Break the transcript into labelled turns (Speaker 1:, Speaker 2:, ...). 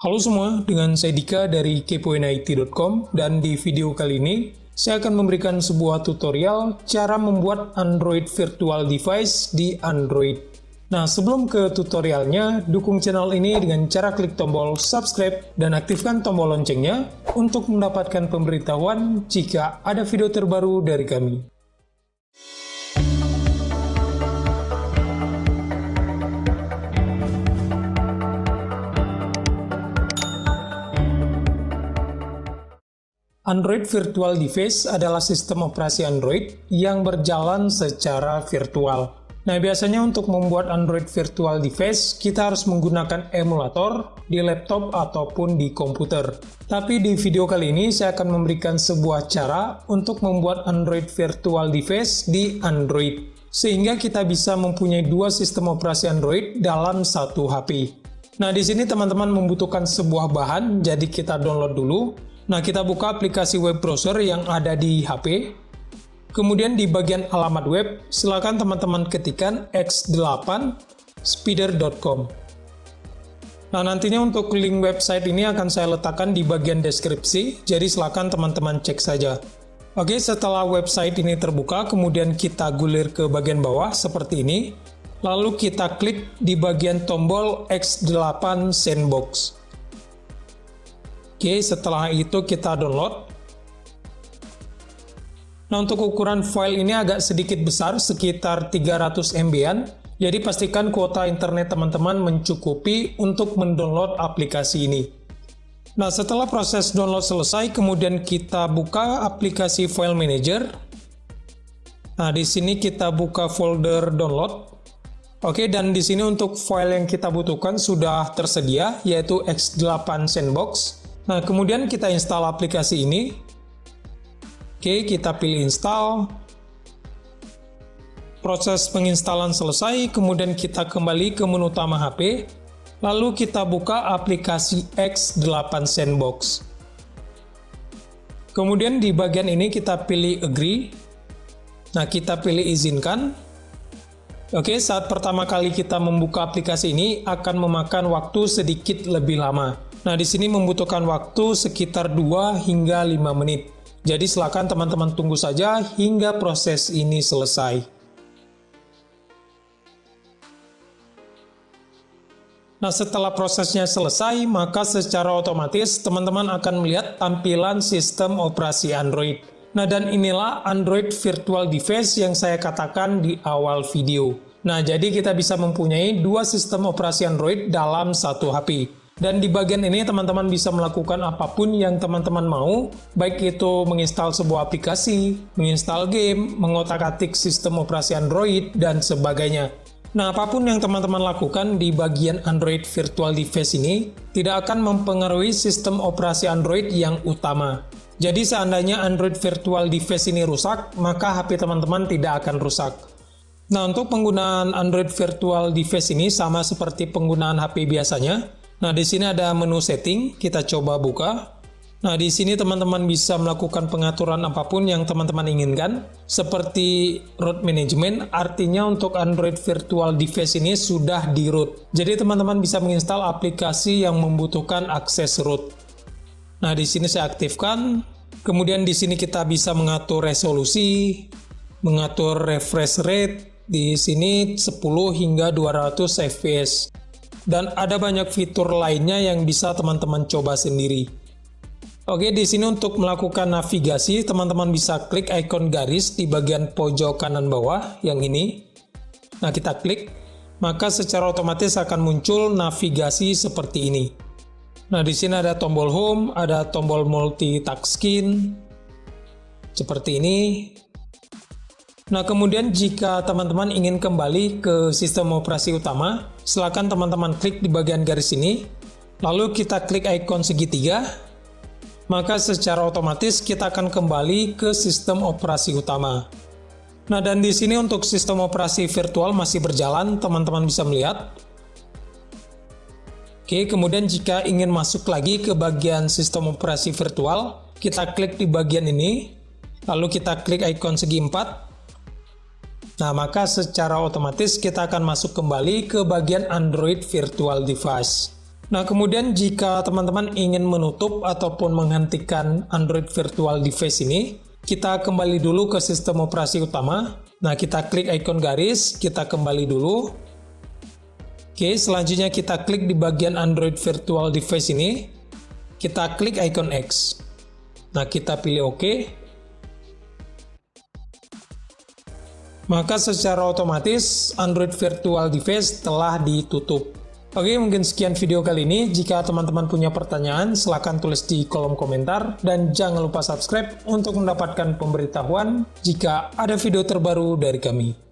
Speaker 1: Halo semua, dengan saya Dika dari kepoinit.com dan di video kali ini saya akan memberikan sebuah tutorial cara membuat Android Virtual Device di Android. Nah, sebelum ke tutorialnya, dukung channel ini dengan cara klik tombol subscribe dan aktifkan tombol loncengnya untuk mendapatkan pemberitahuan jika ada video terbaru dari kami. Android Virtual Device adalah sistem operasi Android yang berjalan secara virtual. Nah, biasanya untuk membuat Android Virtual Device, kita harus menggunakan emulator di laptop ataupun di komputer. Tapi di video kali ini, saya akan memberikan sebuah cara untuk membuat Android Virtual Device di Android. Sehingga kita bisa mempunyai dua sistem operasi Android dalam satu HP. Nah, di sini teman-teman membutuhkan sebuah bahan, jadi kita download dulu. Nah, kita buka aplikasi web browser yang ada di HP. Kemudian di bagian alamat web, silakan teman-teman ketikkan x8speeder.com. Nah, nantinya untuk link website ini akan saya letakkan di bagian deskripsi, jadi silakan teman-teman cek saja. Oke, setelah website ini terbuka, kemudian kita gulir ke bagian bawah seperti ini. Lalu kita klik di bagian tombol X8 Sandbox. Oke, setelah itu kita download. Nah, untuk ukuran file ini agak sedikit besar, sekitar 300 MB-an. Jadi pastikan kuota internet teman-teman mencukupi untuk mendownload aplikasi ini. Nah, setelah proses download selesai, kemudian kita buka aplikasi File Manager. Nah, di sini kita buka folder download. Oke, dan di sini untuk file yang kita butuhkan sudah tersedia, yaitu X8 Sandbox. Nah, kemudian kita install aplikasi ini. Oke, kita pilih install. Proses penginstalan selesai, kemudian kita kembali ke menu utama HP. Lalu kita buka aplikasi X8 Sandbox. Kemudian di bagian ini kita pilih agree. Nah, kita pilih izinkan. Oke, saat pertama kali kita membuka aplikasi ini akan memakan waktu sedikit lebih lama. Nah, di sini membutuhkan waktu sekitar 2 hingga 5 menit. Jadi silakan teman-teman tunggu saja hingga proses ini selesai. Nah, setelah prosesnya selesai, maka secara otomatis teman-teman akan melihat tampilan sistem operasi Android. Nah, dan inilah Android Virtual Device yang saya katakan di awal video. Nah, jadi kita bisa mempunyai dua sistem operasi Android dalam satu HP. Dan di bagian ini teman-teman bisa melakukan apapun yang teman-teman mau, baik itu menginstal sebuah aplikasi, menginstal game, mengotak-atik sistem operasi Android, dan sebagainya. Nah, apapun yang teman-teman lakukan di bagian Android Virtual Device ini tidak akan mempengaruhi sistem operasi Android yang utama. Jadi seandainya Android Virtual Device ini rusak, maka HP teman-teman tidak akan rusak. Nah, untuk penggunaan Android Virtual Device ini sama seperti penggunaan HP biasanya. Nah, di sini ada menu setting, kita coba buka. Nah, di sini teman-teman bisa melakukan pengaturan apapun yang teman-teman inginkan, seperti root management, artinya untuk Android Virtual Device ini sudah di root. Jadi teman-teman bisa menginstal aplikasi yang membutuhkan akses root. Nah, di sini saya aktifkan. Kemudian di sini kita bisa mengatur resolusi, mengatur refresh rate, di sini 10 hingga 200 fps. Dan ada banyak fitur lainnya yang bisa teman-teman coba sendiri. Oke, di sini untuk melakukan navigasi, teman-teman bisa klik ikon garis di bagian pojok kanan bawah, yang ini. Nah, kita klik, maka secara otomatis akan muncul navigasi seperti ini. Nah, di sini ada tombol home, ada tombol multi touchscreen, seperti ini. Nah, kemudian jika teman-teman ingin kembali ke sistem operasi utama, silakan teman-teman klik di bagian garis ini, lalu kita klik ikon segitiga, maka secara otomatis kita akan kembali ke sistem operasi utama. Nah, dan di sini untuk sistem operasi virtual masih berjalan, teman-teman bisa melihat. Oke, kemudian jika ingin masuk lagi ke bagian sistem operasi virtual, kita klik di bagian ini, lalu kita klik ikon segi 4. Nah, maka secara otomatis kita akan masuk kembali ke bagian Android Virtual Device. Nah, kemudian jika teman-teman ingin menutup ataupun menghentikan Android Virtual Device ini, kita kembali dulu ke sistem operasi utama. Nah, kita klik ikon garis, kita kembali dulu. Oke, selanjutnya kita klik di bagian Android Virtual Device ini. Kita klik ikon X. Nah, kita pilih OK. Maka secara otomatis Android Virtual Device telah ditutup. Oke, mungkin sekian video kali ini. Jika teman-teman punya pertanyaan, silahkan tulis di kolom komentar. Dan jangan lupa subscribe untuk mendapatkan pemberitahuan jika ada video terbaru dari kami.